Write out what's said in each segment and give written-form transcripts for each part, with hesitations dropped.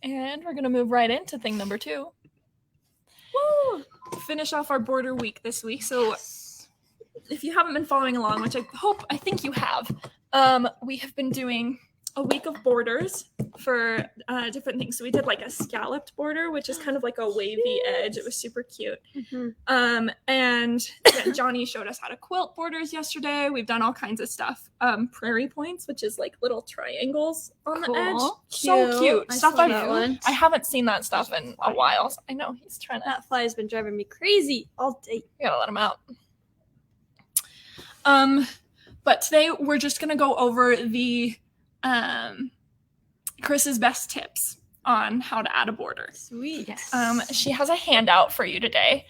And we're going to move right into thing number 2. Woo! Finish off our border week this week. So if you haven't been following along, which I think you have, we have been doing a week of borders for different things. So we did like a scalloped border, which is kind of like a wavy edge. It was super cute. Mm-hmm. And yeah, Johnny showed us how to quilt borders yesterday. We've done all kinds of stuff. Prairie points, which is like little triangles on the edge. So cute. I haven't seen that stuff in a while. So I know he's trying to. That fly's been driving me crazy all day. You gotta let him out. But today we're just gonna go over the Chris's best tips on how to add a border. Sweet. Yes. She has a handout for you today.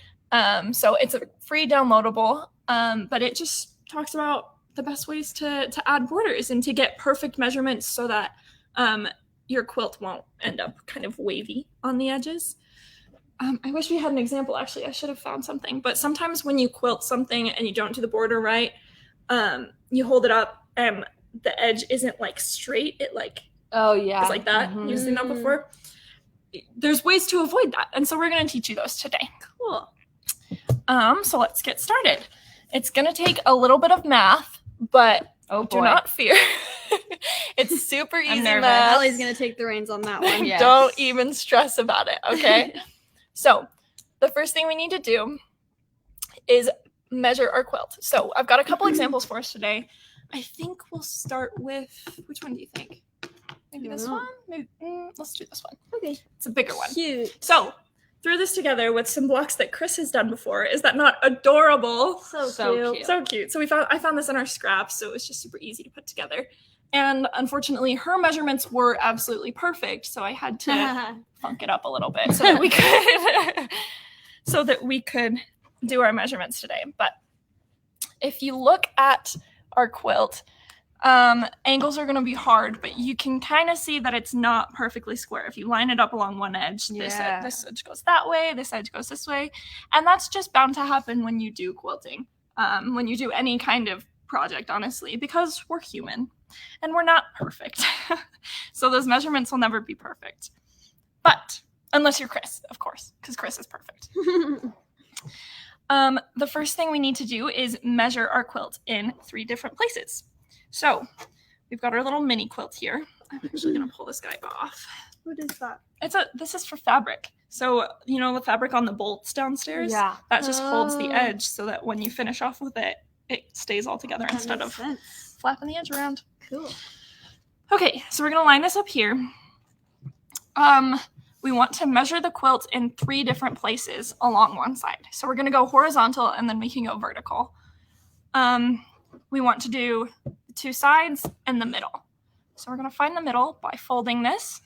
So it's a free downloadable, but it just talks about the best ways to add borders and to get perfect measurements so that your quilt won't end up kind of wavy on the edges. I wish we had an example, actually. I should have found something. But sometimes when you quilt something and you don't do the border right, you hold it up and the edge isn't like straight. It like it's like that. Mm-hmm. You've seen that before. There's ways to avoid that, and so we're going to teach you those today. Cool. So let's get started. It's going to take a little bit of math, but do not fear. It's super easy math. Ellie's going to take the reins on that one. Yes. Don't even stress about it, okay? So the first thing we need to do is measure our quilt. So I've got a couple examples for us today. I think we'll start with, which one do you think? Maybe this one? Maybe, let's do this one. Okay. It's a bigger one. Cute. So threw this together with some blocks that Chris has done before. Is that not adorable? So cute. So cute. So I found this in our scraps, so it was just super easy to put together. And unfortunately, her measurements were absolutely perfect, so I had to funk it up a little bit so that we could do our measurements today. But if you look at our quilt, angles are going to be hard, but you can kind of see that it's not perfectly square. If you line it up along one edge, this edge goes that way, this edge goes this way, and that's just bound to happen when you do quilting, when you do any kind of project, honestly, because we're human and we're not perfect. So those measurements will never be perfect. But unless you're Chris, of course, because Chris is perfect. The first thing we need to do is measure our quilt in 3 different places. So we've got our little mini quilt here. I'm actually going to pull this guy off. What is that? This is for fabric. So, you know, the fabric on the bolts downstairs? Yeah. That just holds the edge so that when you finish off with it, it stays all together instead of flapping the edge around. Cool. Okay, so we're going to line this up here. We want to measure the quilt in 3 different places along one side. So we're going to go horizontal and then we can go vertical. We want to do the 2 sides and the middle. So we're going to find the middle by folding this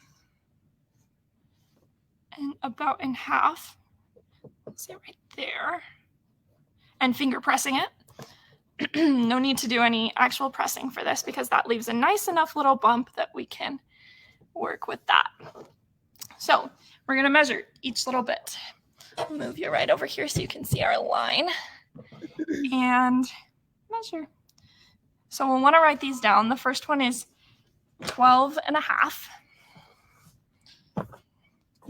and about in half. See it right there. And finger pressing it. No need to do any actual pressing for this because that leaves a nice enough little bump that we can work with that. So we're going to measure each little bit. I'll move you right over here so you can see our line. And measure. So we'll want to write these down. The first one is 12 and a half.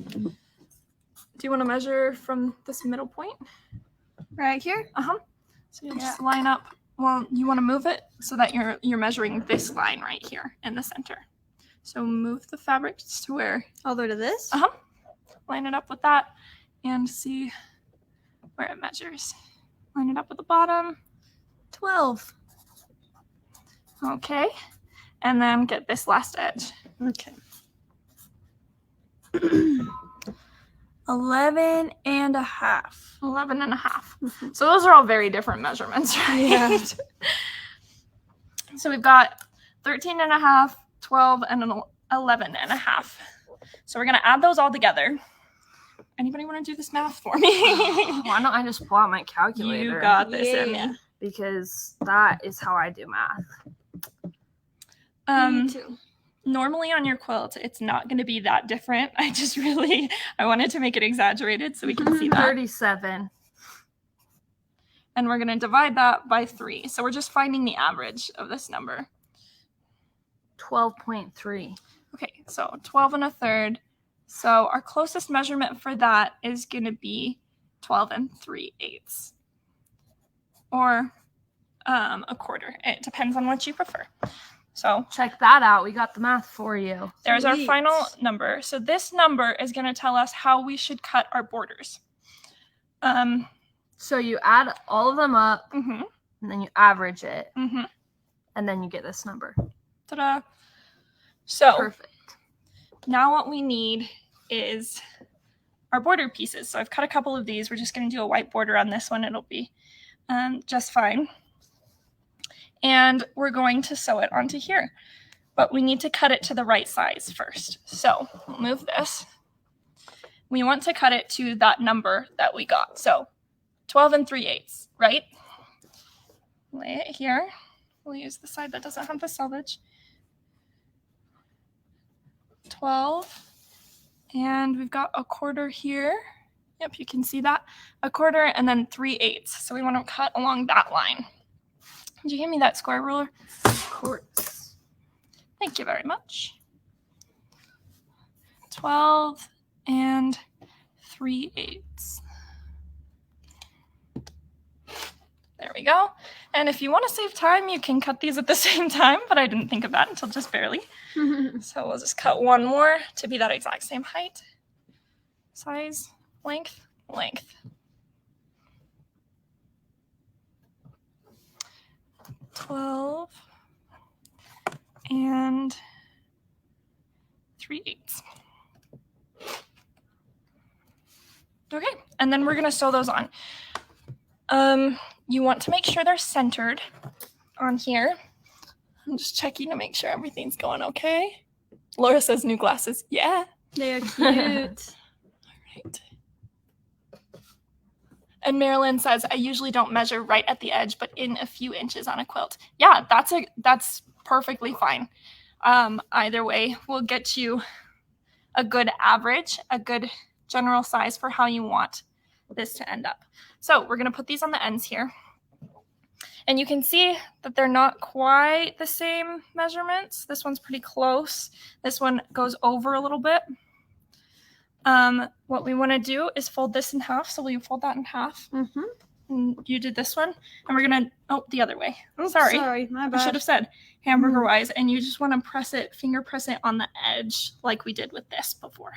Do you want to measure from this middle point? Right here? Uh-huh. So you'll just line up. Well, you want to move it so that you're measuring this line right here in the center. So move the fabric to where? All the way to this? Uh-huh. Line it up with that and see where it measures. Line it up at the bottom. 12. Okay. And then get this last edge. Okay. 11 and a half. 11 and a half. Mm-hmm. So those are all very different measurements, right? Yeah. So we've got 13 and a half, 12, and an 11 and a half. So we're going to add those all together. Anybody want to do this math for me? Why don't I just pull out my calculator? You got this, Emmy. Because that is how I do math. Me too. Normally on your quilt, it's not going to be that different. I wanted to make it exaggerated so we can see that. 37. And we're going to divide that by 3. So we're just finding the average of this number. 12.3. Okay, so 12 and a third, So our closest measurement for that is going to be 12 3/8 or a quarter. It depends on what you prefer. So Check that out. We got the math for you. there's our Sweet. final number. So this number is going to tell us how we should cut our borders. So you add all of them up, Mhm. and then you average it, Mhm. and then you get this number. Ta-da. So Perfect. now what we need is our border pieces. So I've cut a couple of these. We're just going to do a white border on this one. It'll be just fine. And we're going to sew it onto here. But we need to cut it to the right size first. So we'll move this. We want to cut it to that number that we got. So 12 3/8, right? Lay it here. We'll use the side that doesn't have the selvage. 12. And we've got a quarter here. Yep, you can see that. A quarter and then 3/8. So we want to cut along that line. Did you give me that square ruler? Of course. Thank you very much. 12 and 3/8. There we go. And if you want to save time, you can cut these at the same time, but I didn't think of that until just barely. So we'll just cut one more to be that exact same height, size, length, length. 12 and 3/8. Okay, and then we're gonna sew those on. You want to make sure they're centered on here. I'm just checking to make sure everything's going okay. Laura says new glasses. Yeah. They are cute. Right. And Marilyn says, I usually don't measure right at the edge, but in a few inches on a quilt. Yeah, that's perfectly fine. Either way, we'll get you a good average, a good general size for how you want this to end up. So we're going to put these on the ends here. And you can see that they're not quite the same measurements. This one's pretty close. This one goes over a little bit. What we want to do is fold this in half. So will you fold that in half? Mm-hmm. And you did this one. And we're going to, the other way. Oops, Sorry, my I bad. should have said hamburger wise. And you just want to press it, finger press it on the edge like we did with this before.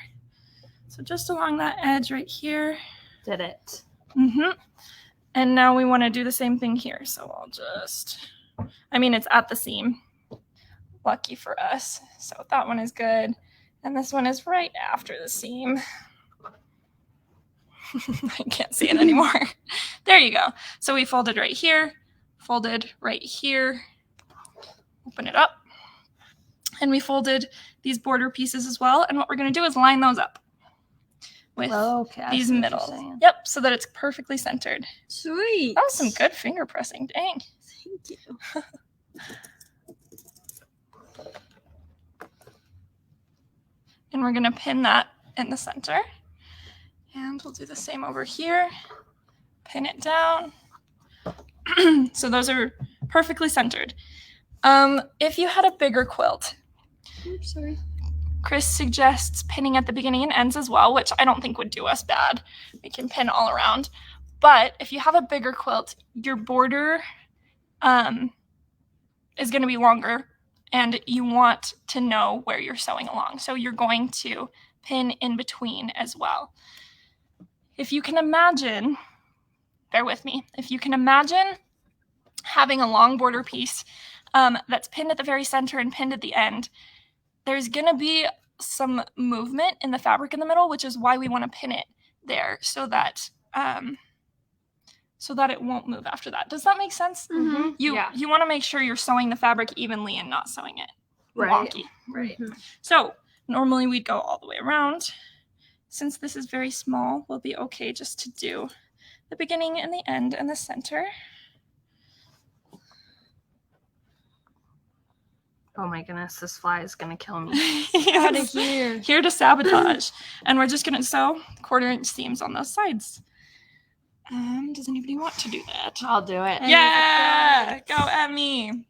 So just along that edge right here. Did it. Mm-hmm. And now we want to do the same thing here. So I'll just, it's at the seam. Lucky for us. So that one is good. And this one is right after the seam. I can't see it anymore. There you go. So we folded right here, folded right here, open it up. And we folded these border pieces as well. And what we're going to do is line those up with these middles. Yep, so that it's perfectly centered. Sweet. That was some good finger pressing. Dang. Thank you. And we're going to pin that in the center. And we'll do the same over here. Pin it down. So those are perfectly centered. If you had a bigger quilt, Oops, sorry. Chris suggests pinning at the beginning and ends as well, which I don't think would do us bad. We can pin all around. But if you have a bigger quilt, your border is going to be longer, and you want to know where you're sewing along. So you're going to pin in between as well. If you can imagine, bear with me, if you can imagine having a long border piece that's pinned at the very center and pinned at the end, there's going to be some movement in the fabric in the middle, which is why we want to pin it there so that it won't move after that. Does that make sense? Mm-hmm. You want to make sure you're sewing the fabric evenly and not sewing it wonky. Right. Mm-hmm. So normally we'd go all the way around. Since this is very small, we'll be okay just to do the beginning and the end and the center. Oh my goodness, this fly is gonna kill me. Out of here. Here to sabotage. And we're just gonna sew 1/4 inch seams on those sides. Does anybody want to do that? I'll do it. Yeah, go Emmy.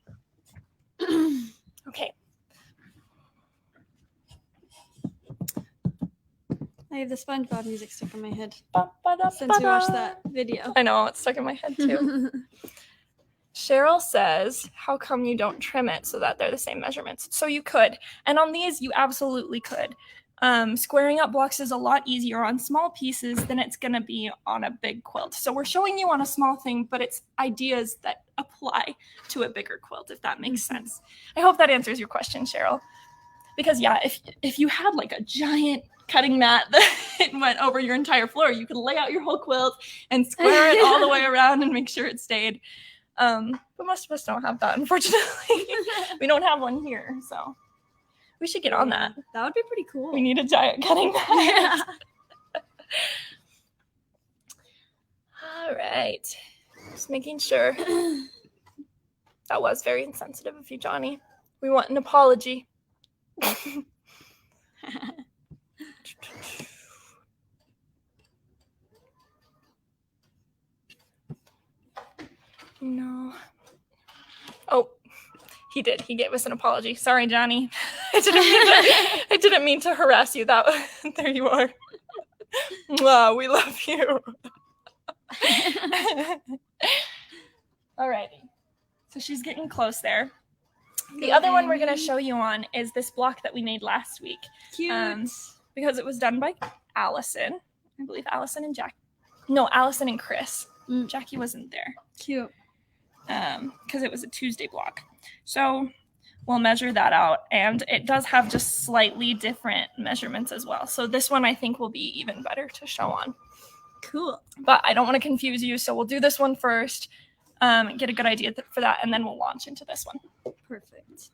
Okay. I have the SpongeBob music stuck in my head Ba-ba-da-ba-da. since we watched that video. I know, it's stuck in my head too. Cheryl says, how come you don't trim it so that they're the same measurements? So you could. And on these, you absolutely could. Squaring up blocks is a lot easier on small pieces than it's going to be on a big quilt. So we're showing you on a small thing, but it's ideas that apply to a bigger quilt, if that makes sense. I hope that answers your question, Cheryl. Because yeah, if you had like a giant cutting mat that went over your entire floor, you could lay out your whole quilt and square it all the way around and make sure it stayed. But most of us don't have that, unfortunately. We don't have one here, so we should get on that. That would be pretty cool. We need a giant cutting mat. Yeah. All right. Just making sure. That was very insensitive of you, Johnny. We want an apology. No. Oh, he did. He gave us an apology. Sorry, Johnny. I didn't mean to harass you. There you are. Wow, we love you. Alrighty. So she's getting close there. The other one we're going to show you on is this block that we made last week. Cute. Because it was done by Allison. I believe Allison and Jack. No, Allison and Chris. Jackie wasn't there. Cute. Because it was a Tuesday block. So we'll measure that out. And it does have just slightly different measurements as well. So this one I think will be even better to show on. Cool. But I don't want to confuse you. So we'll do this one first. Get a good idea for that. And then we'll launch into this one. Perfect.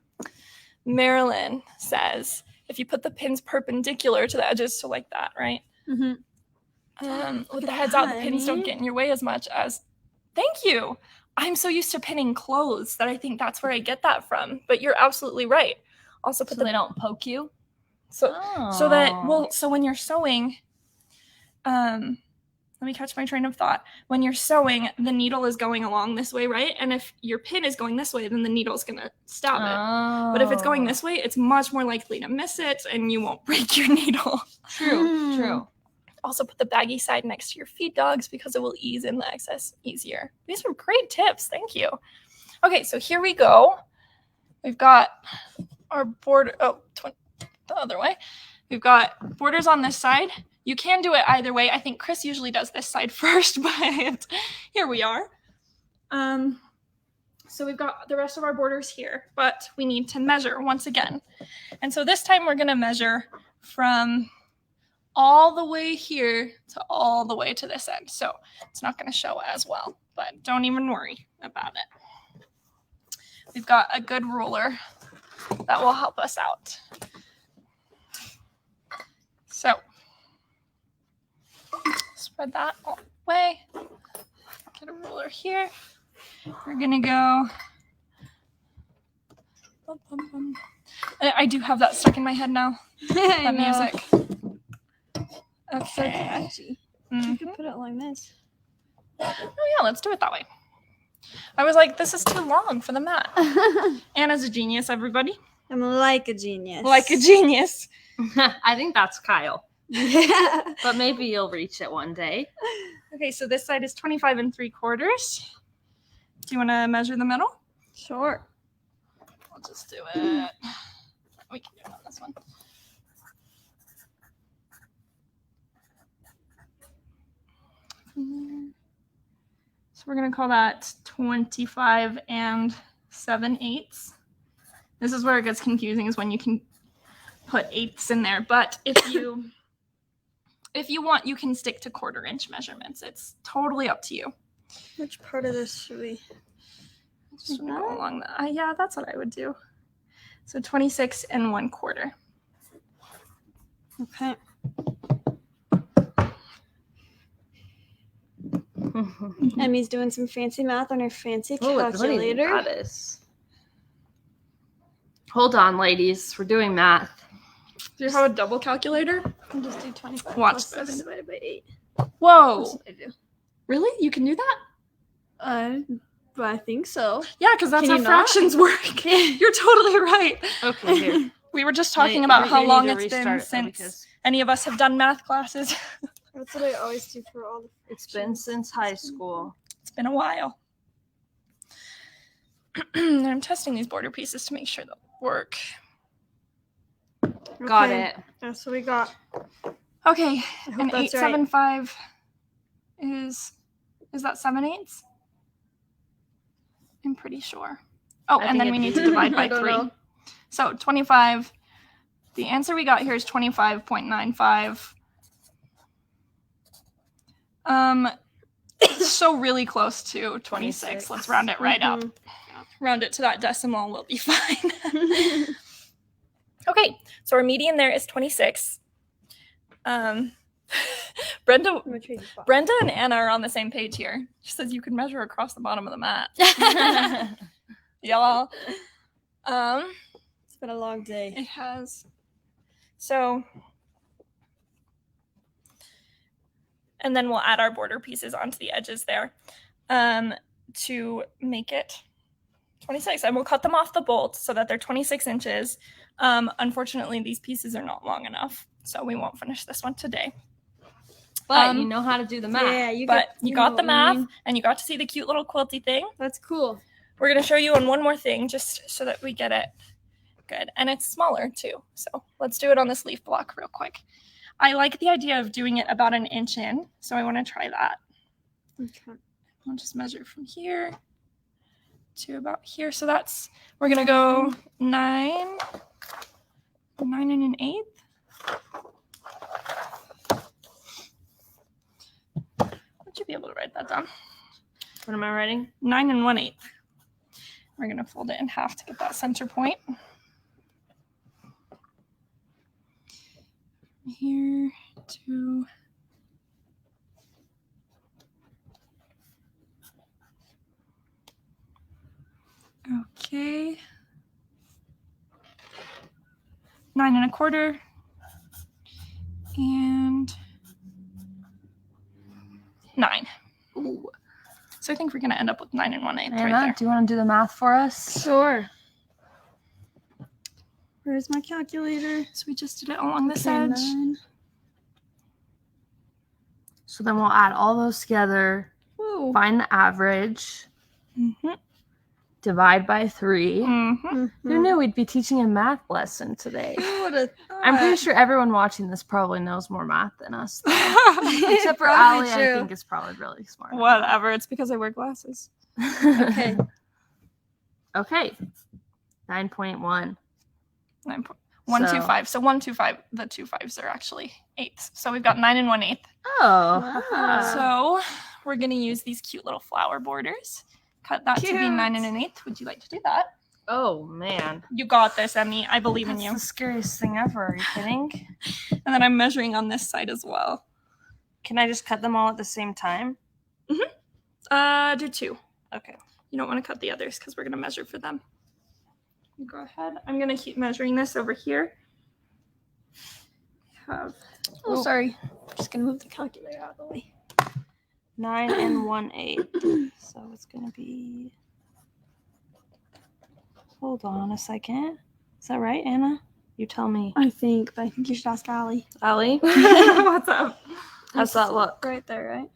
Marilyn says, if you put the pins perpendicular to the edges, so like that, right? Mm-hmm. With the heads out, the pins don't get in your way as much as, thank you. I'm so used to pinning clothes that I think that's where I get that from. But you're absolutely right. Also put So they don't poke you? so that, so when you're sewing, let me catch my train of thought. When you're sewing, the needle is going along this way, right? And if your pin is going this way, then the needle is going to stab it. But if it's going this way, it's much more likely to miss it and you won't break your needle. True. Also put the baggy side next to your feed dogs because it will ease in the excess easier. These are great tips. Thank you. Okay, so here we go. We've got our border. The other way. We've got borders on this side. You can do it either way. I think Chris usually does this side first, but here we are. So we've got the rest of our borders here, but we need to measure once again. And so this time we're going to measure from all the way here to all the way to this end. So it's not going to show as well, but don't even worry about it. We've got a good ruler that will help us out. So spread that all the way. Get a ruler here. We're going to go. I do have that stuck in my head now. That music. Okay. Catchy. Mhm. You could put it like this. Oh yeah, let's do it that way. I was like, this is too long for the mat. Anna's a genius, everybody. I'm like a genius. Like a genius. I think that's Kyle. Yeah. But maybe you'll reach it one day. Okay, so this side is 25 3/4. Do you want to measure the middle? Sure. I'll just do it. We can do it on this one. So we're going to call that 25 7/8. This is where it gets confusing, is when you can put eighths in there. But if you want, you can stick to 1/4 inch measurements. It's totally up to you. Which part of this should we? Just want to go along that. Yeah, that's what I would do. So 26 1/4. Okay. Emmy's doing some fancy math on her fancy calculator. Hold on, ladies. We're doing math. Do you have a double calculator? I'll just do 25 Watch plus 7 this. divided by 8. Whoa. That's what I do. Really? You can do that? But I think so. Yeah, because that's Can how you not? fractions work. You're totally right. Okay, here. We were just talking about how long it's been since any of us have done math classes. That's what I always do for all the It's been since high school. It's been a while. I'm testing these border pieces to make sure they'll work. Got Okay, it. That's what we got. Okay, I hope an that's 875 is that 7/8? I'm pretty sure. Oh, I and think then we need to it's- divide by I don't 3. know. So 25. The answer we got here is 25.95. So really close to 26. Let's round it right up. Round it to that decimal, we'll be fine. Okay, so our median there is 26. Brenda and Anna are on the same page here. She says you can measure across the bottom of the mat. Y'all. It's been a long day. It has. So, and then we'll add our border pieces onto the edges there to make it 26. And we'll cut them off the bolt so that they're 26 inches. Unfortunately, these pieces are not long enough, so we won't finish this one today. But you know how to do the math. Yeah, You know got the what I math, mean. and you got to see the cute little quilty thing. That's cool. We're going to show you on one more thing just so that we get it good. And it's smaller too. So let's do it on this leaf block real quick. I like the idea of doing it about 1 inch in. So I want to try that. Okay. I'll just measure from here to about here. So we're going to go 9 1/8. Would you be able to write that down? What am I writing? 9 1/8. We're going to fold it in half to get that center point. Here to okay. 9 1/4 and 9. Ooh. So I think we're going to end up with 9 1/8 Anna, right there. do you want to do the math for us? Sure. Where's my calculator? So we just did it along this Okay, edge. 9. So then we'll add all those together, Ooh. find the average, Mm-hmm. divide by 3. Mm-hmm. Who knew we'd be teaching a math lesson today? Who would have thought? I'm pretty sure everyone watching this probably knows more math than us. Except for Probably Allie, I true. think is probably really smart. Whatever. It's because I wear glasses. Okay. Okay. 9.1. 125. So 125. The 2 5s are actually 8ths. So we've got 9 1/8. Oh. Wow. So we're going to use these cute little flower borders. Cut that to be Cute. 9 1/8. Would you like to do that? Oh, man. You got this, Emmy. I believe in That's you. the scariest thing ever. Are you kidding? And then I'm measuring on this side as well. Can I just cut them all at the same time? Do 2. Okay. You don't want to cut the others because we're going to measure for them. You go ahead. I'm going to keep measuring this over here. Oh, sorry. Just gonna move the calculator out of the way. 9 1/8. So it's going to be... Hold on a second. Is that right, Anna? You tell me. I think you should ask Allie. Allie? What's up? How's that look? Right there, right?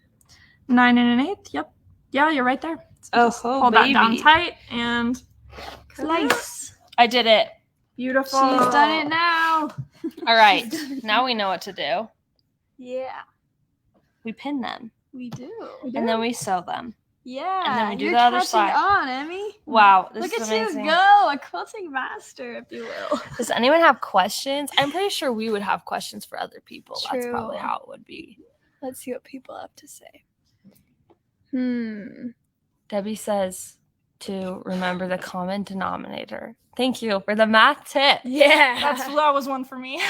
9 1/8. Yep. Yeah, you're right there. So just hold that down tight and Slice. I did it. beautiful. She's done it now. All right. Now we know what to do. Yeah, We pin them. we do. And then we sew them. Yeah. And then we do you're the other catching side. on, Emmy. Wow. This Look is at amazing. you go, a quilting master, if you will. Does anyone have questions? I'm pretty sure we would have questions for other people. That's True. probably how it would be. Let's see what people have to say. Debbie says to remember the common denominator. Thank you for the math tip. Yeah. that was one for me.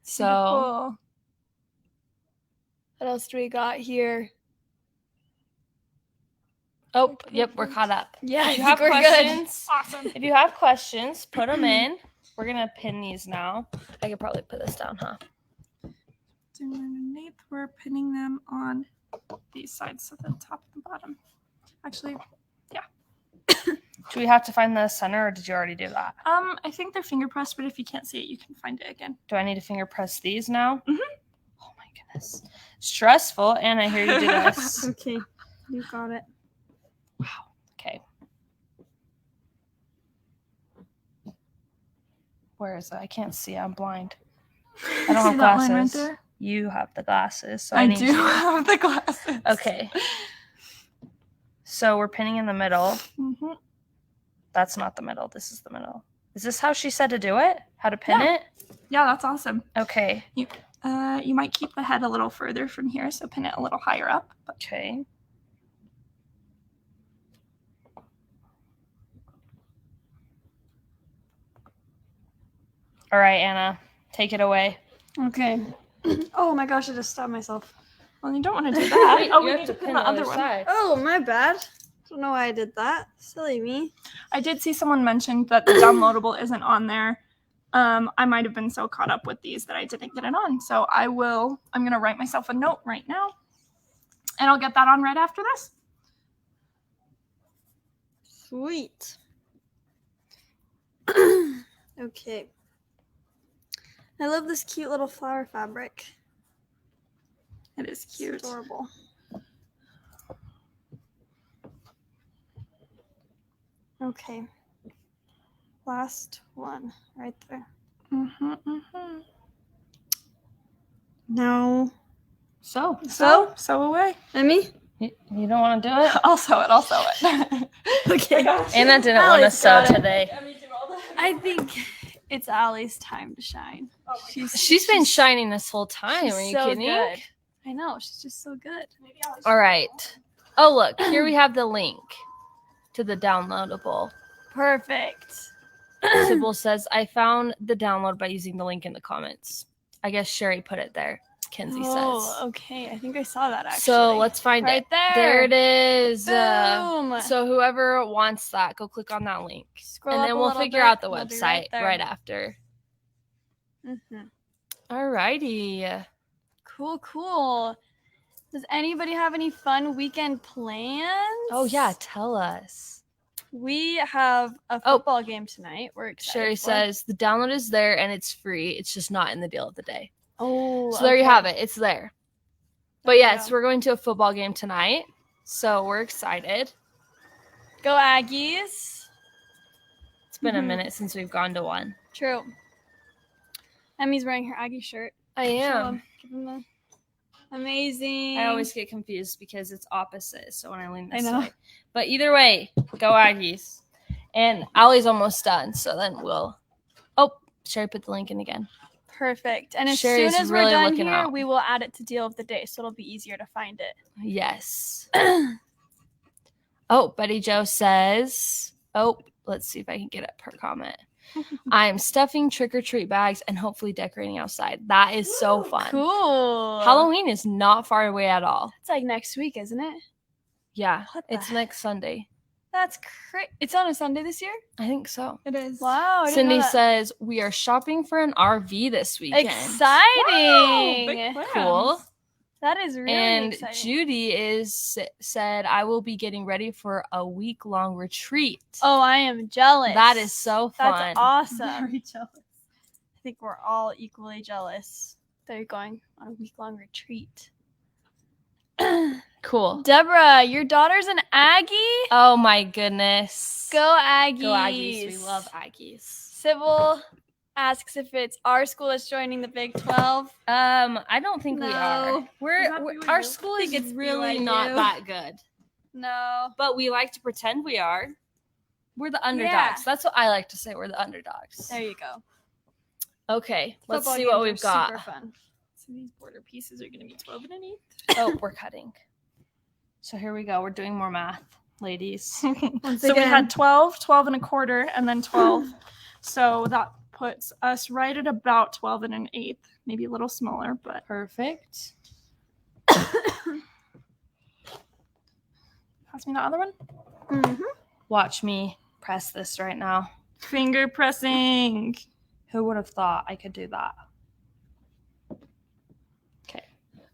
So, Cool. What else do we got here? oh, yep, we're caught up. Yeah, If you have we're questions, Awesome. if you have questions, put them in. We're gonna pin these now. I could probably put this down, huh? 9 1/8. We're pinning them on these sides, so the top and the bottom. Actually, yeah. Do we have to find the center, or did you already do that? I think they're finger pressed, but if you can't see it, you can find it again. Do I need to finger press these now? Mhm. Oh my goodness. Stressful. And I hear you do this. Okay, you got it. Wow. Okay. Where is it? I can't see. I'm blind. I don't have See that line right glasses. there? You have the glasses, so I need do you. have the glasses. Okay. So we're pinning in the middle. Mm-hmm. That's not the middle. This is the middle. Is this how she said to do it? How to pin it? Yeah, that's awesome. Okay. You might keep the head a little further from here, so pin it a little higher up. Okay. All right, Anna, take it away. Okay. Oh my gosh, I just stabbed myself. Well, you don't want to do that. Wait, Oh, you we have need to to pin pin the the other other one. side. Oh, my bad. Don't know why I did that. Silly me. I did see someone mention that the downloadable isn't on there. I might have been so caught up with these that I didn't get it on. So I'm going to write myself a note right now, and I'll get that on right after this. Sweet. Okay. I love this cute little flower fabric. It is cute. It's adorable. Okay. Last one right there. Mm-hmm, mm-hmm. Now, Sew away. Emmy? You don't want to do it? I'll sew it. Okay. Anna didn't want to Allie's sew got it. today. I think it's Allie's time to shine. She's been shining this whole time. Are you so kidding? good. I know. She's just so good. All right. Oh, look. Here we have the link to the downloadable. Perfect. Sybil says, I found the download by using the link in the comments. I guess Sherry put it there, Kenzie says. Okay. I think I saw that actually. So let's find right it. there. There it is. Boom. So whoever wants that, go click on that link. Scroll and up then a we'll little figure bit. out the We'll be website there. right after. Mm-hmm. All righty. Cool. Does anybody have any fun weekend plans? Oh, yeah. Tell us. We have a football game tonight. We're excited. Sherry says the download is there and it's free. It's just not in the deal of the day. Oh, So there you have it. It's there. But There you yes, go. we're going to a football game tonight. So we're excited. Go Aggies. It's been a minute since we've gone to one. True. Emmy's wearing her Aggie shirt. I Show am. him. Give him the amazing. I always get confused because it's opposite. So when I lean this I know. way. But either way, go Aggies. And Allie's almost done. So then we'll. Oh, Sherry put the link in again. Perfect. And as Sherry's soon as really we're done looking here, out. we will add it to deal of the day, so it'll be easier to find it. Yes. Oh, Betty Jo says. Oh, let's see if I can get up her comment. I'm stuffing trick-or-treat bags and hopefully decorating outside. That is so fun. Cool. Halloween is not far away at all. It's like next week, isn't it? Yeah, What the it's next Sunday. That's great. It's on a Sunday this year? I think so. It is. Wow. I didn't Cindy know that. says we are shopping for an RV this weekend. Exciting. Big plans. Cool. That is really And exciting. Judy said I will be getting ready for a week-long retreat. Oh, I am jealous. That is so fun. That's awesome. Very jealous. I think we're all equally jealous. They're going on a week-long retreat. Cool. Deborah, your daughter's an Aggie? Oh my goodness. Go Aggies. Go Aggies. We love Aggies. Sybil asks if it's our school that's joining the Big 12. I don't think we No. are. Is We're that our BYU? school I think is it's really BYU. not that good. No. But we like to pretend we are. We're the underdogs. Yeah. That's what I like to say. We're the underdogs. There you go. Okay, let's Football see what games we've are got. Super fun. So these border pieces are going to be 12 and an 8. Oh, we're cutting. So here we go. We're doing more math, ladies. So we again. had 12, 12 and a quarter, and then 12. So that puts us right at about 12 and an eighth, maybe a little smaller, but Perfect. pass me the other one. Mm-hmm. Watch me press this right now. Finger pressing. Who would have thought I could do that?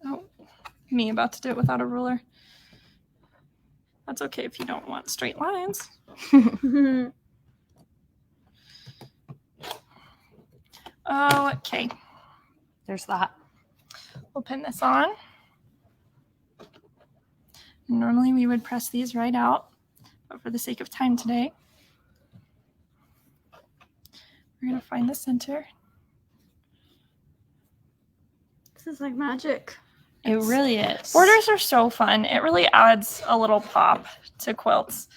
Oh, me about to do it without a ruler. That's okay if you don't want straight lines. Okay, There's that. we'll pin this on. Normally we would press these right out, but for the sake of time today, we're going to find the center. This is like magic. It really is. Borders are so fun. It really adds a little pop to quilts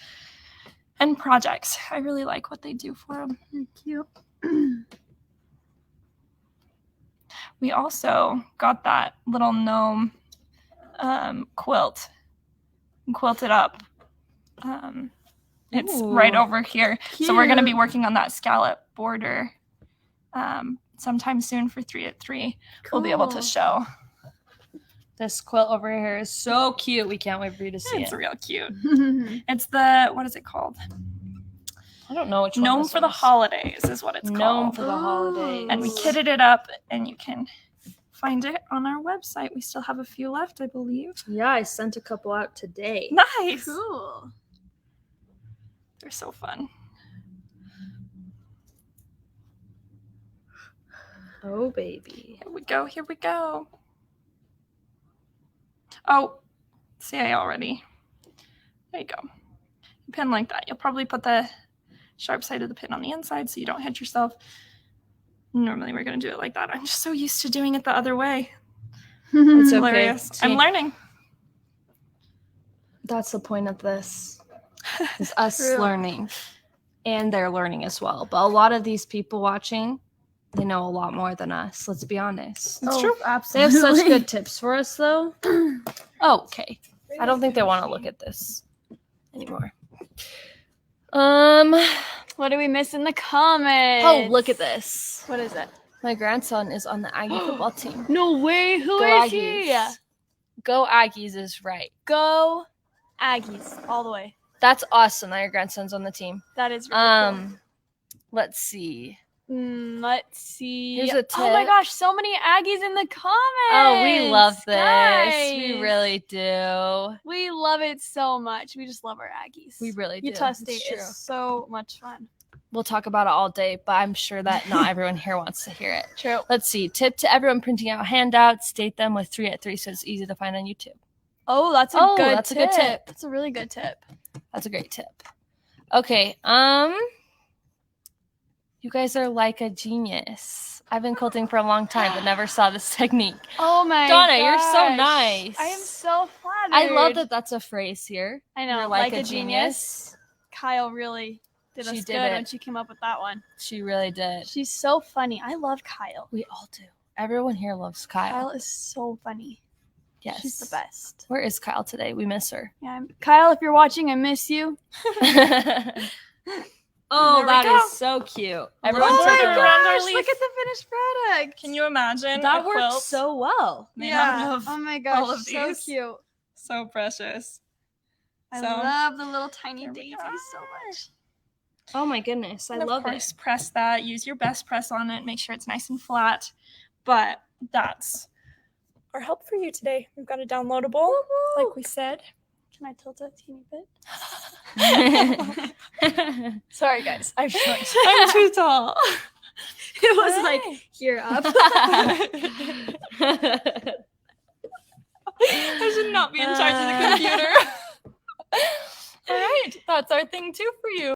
and projects. I really like what they do for them. They're cute. We also got that little gnome quilt quilted up. It's right over here. So we're going to be working on that scallop border sometime soon for 3 at 3. We'll be able to Cool. show. This quilt over here is so cute. We can't wait for you to see It's it. real cute. It's the, what is it called? I don't know which one. Gnome this for the is. holidays is what it's Gnome called. for the holidays. And we kitted it up, and you can find it on our website. We still have a few left, I believe. Yeah, I sent a couple out today. Nice. Cool. They're so fun. Oh, baby. Here we go. Here we go. Oh, see, I already. There you go. You pin like that. You'll probably put the sharp side of the pin on the inside so you don't hit yourself. Normally we're going to do it like that. I'm just so used to doing it the other way. It's okay. Hilarious. I'm learning. That's the point of this. Is us True. learning. And they're learning as well. But a lot of these people watching, they know a lot more than us. Let's be honest. It's true. They have Absolutely. such good tips for us, though. Oh, okay. I don't think they want to look at this anymore. What do we miss in the comments? Oh, look at this. What is it? My grandson is on the Aggie football team. No way. Who Go is he? Aggies. Go Aggies is right. Go Aggies all the way. That's awesome that your grandson's on the team. That is really cool. Let's see. Let's see. Here's a Oh my tip. gosh, so many Aggies in the comments. Oh, we love this. Guys. We really do. We love it so much. We just love our Aggies. We really do. Utah It's State true. is so much fun. We'll talk about it all day, but I'm sure that not everyone here wants to hear it. True. Let's see. Tip to everyone printing out handouts. State them with 3 at 3 so it's easy to find on YouTube. Oh, that's a good that's a tip. good tip. That's a really good tip. That's a great tip. Okay. You guys are like a genius. I've been quilting for a long time, but never saw this technique. Oh my Donna, you're so gosh. nice. I am so flattered. I love that that's a phrase here. I know. You're Like a genius. Kyle really did She us did good it. when she came up with that one. She really did. She's so funny. I love Kyle. We all do. Everyone here loves Kyle. Kyle is so funny. Yes. She's the best. Where is Kyle today? We miss her. Yeah, Kyle, if you're watching, I miss you. Oh, There we that go. is so cute. Everyone Everyone take take a a round our Gosh, leaf. look at the finished product. Can you imagine That a works quilt so well. made out of Oh my gosh, all of so these? cute. So precious. I So, love the little tiny there we daisies are. so much. Oh my goodness. I And love of course, press that. Use your best press on it. Make sure it's nice and flat. But that's our help for you today. We've got a downloadable, like we said. Can I tilt it a teeny bit? it. Sorry, guys. I'm short. I'm too tall. It was like here up. I should not be in charge of the computer. All right, that's our thing too for you.